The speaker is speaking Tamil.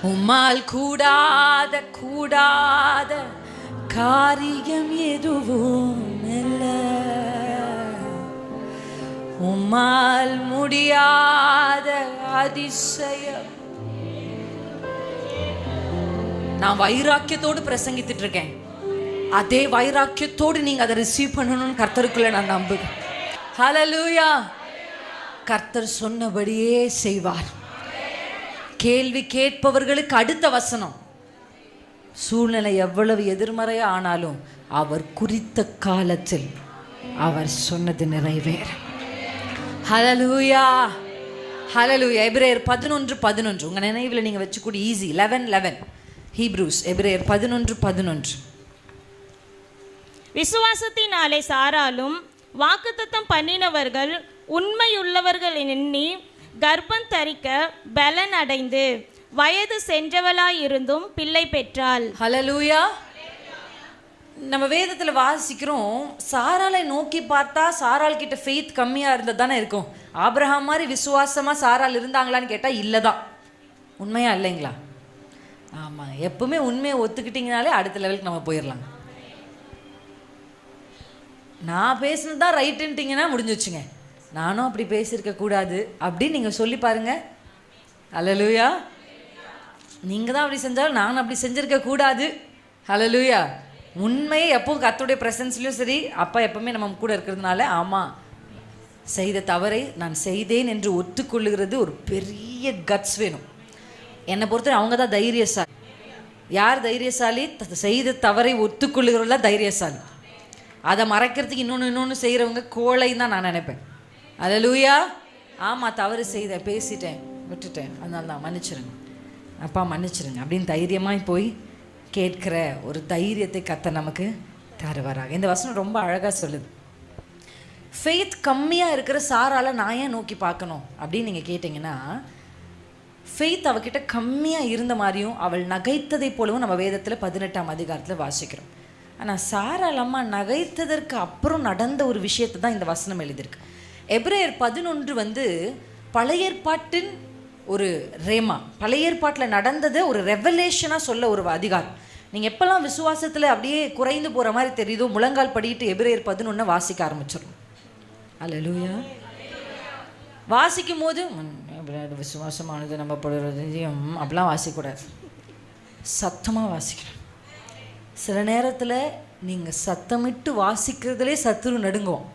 உம்மால் கூடாத கூடாத காரியம் எதுவும் இல்லை, உம்மால் முடியாத அதிசயம். நான் வைராக்கியத்தோடு பிரசங்கித்துட்டு இருக்கேன். அதே வைராக்கியத்தோடு நீங்க அதை ரிசீவ் பண்ணணும்னு கர்த்தருக்குள்ள நான் நம்புகிறேன். ஹல்லேலூயா. கர்த்தர் சொன்னபடியே செய்வார். கேள்வி கேட்பவர்களுக்கு அடுத்த வசனம், சூழ்நிலை எவ்வளவு எதிர்மறையா ஆனாலும் அவர் குறித்த காலத்தில் அவர் சொன்னது நிறைவேறும். ஹல்லேலூயா, ஹல்லேலூயா. எபிரேயர் 11:11 உங்க நினைவில் நீங்க வச்சுக்கூடி ஈஸி. 11:11 ஹீப்ரூஸ். எபிரேயர் 11:11. விசுவாசத்தினாலே சாராலும் வாக்குத்தத்தம் பண்ணினவர்கள் உண்மையுள்ளவர்கள் எண்ணி கர்ப்பம் தரிக்க பலன் அடைந்து வயது சென்றவளாயிருந்தும் பிள்ளை பெற்றாள். ஹல்லேலூயா. நம்ம வேதத்துல வாசிக்கிறோம், சாராளை நோக்கி பார்த்தா சாராள் கிட்ட ஃபெய்த் கம்மியா இருந்தது தானே இருக்கும். ஆபிரகாம் மாதிரி விசுவாசமா சாராள் இருந்தாங்களான்னு கேட்டா இல்லதான். உண்மையா இல்லைங்களா? ஆமா. எப்பவுமே உண்மையை ஒத்துக்கிட்டீங்கனாலே அடுத்த லெவலுக்கு நம்ம போயிடலாம். நான் பேசுனதுதான் ரைட்டுன்ட்டிங்கன்னா முடிஞ்சிச்சுங்க. நானும் அப்படி பேசியிருக்க கூடாது அப்படின்னு நீங்கள் சொல்லி பாருங்க. ஹல்லேலூயா. நீங்கள் தான் அப்படி செஞ்சாலும் நான் அப்படி செஞ்சுருக்க கூடாது. ஹல்லேலூயா. உண்மையை எப்பவும் கர்த்தருடைய ப்ரெசன்ஸ்லையும் சரி, அப்பா எப்பவுமே நம்ம கூட இருக்கிறதுனால, ஆமாம் செய்த தவறை நான் செய்தேன் என்று ஒத்துக்கொள்ளுகிறது ஒரு பெரிய கட்ஸ் வேணும். என்னை பொறுத்தவரை அவங்க தான் தைரியசாலி. யார் தைரியசாலி? செய்த தவறை ஒத்துக்கொள்ளுகிறவங்கள தைரியசாலி. அதை மறைக்கிறதுக்கு இன்னொன்று செய்கிறவங்க கோழைன்னு தான் நான் நினைப்பேன். ஹல்லேலூயா. ஆமாம், தவறு செய்தேன், பேசிட்டேன், விட்டுட்டேன், அதனால தான் மன்னிச்சிருங்க அப்பா, மன்னிச்சிருங்க அப்படின்னு தைரியமாக போய் கேட்கிற ஒரு தைரியத்தை கர்த்தர் நமக்கு தருவாராக. இந்த வசனம் ரொம்ப அழகாக சொல்லுது. ஃபெய்த் கம்மியாக இருக்கிற சாரால நான் ஏன் நோக்கி பார்க்கணும் அப்படின்னு நீங்கள் கேட்டிங்கன்னா, ஃபெய்த் அவகிட்ட கம்மியாக இருந்த மாதிரியும் அவள் நகைத்ததை போலவும் நம்ம வேதத்தில் 18ஆம் அதிகாரத்தில் வாசிக்கிறோம். ஆனால் சாராள் அம்மா நகைத்ததற்கு அப்புறம் நடந்த ஒரு விஷயத்தை தான் இந்த வசனம் எழுதியிருக்கு. எபிரேயர் 11 பழைய ஏற்பாட்டின் ஒரு ரேமா, பழைய ஏற்பாட்டில் நடந்ததை ஒரு ரெவலேஷனாக சொல்ல ஒரு அதிகாரம். நீங்கள் எப்போல்லாம் விசுவாசத்தில் அப்படியே குறைந்து போகிற மாதிரி தெரியுதோ, முழங்கால் படிட்டு எபிரேயர் 11 வாசிக்க ஆரம்பிச்சிடணும். ஹல்லேலூயா. வாசிக்கும் போது விசுவாசமானது நம்ம படுறதையும் அப்படிலாம் வாசிக்கக்கூடாது, சத்தமாக வாசிக்கணும். சில நேரத்தில் நீங்கள் சத்தமிட்டு வாசிக்கிறதுலே சத்துரு நடுங்குவோம்.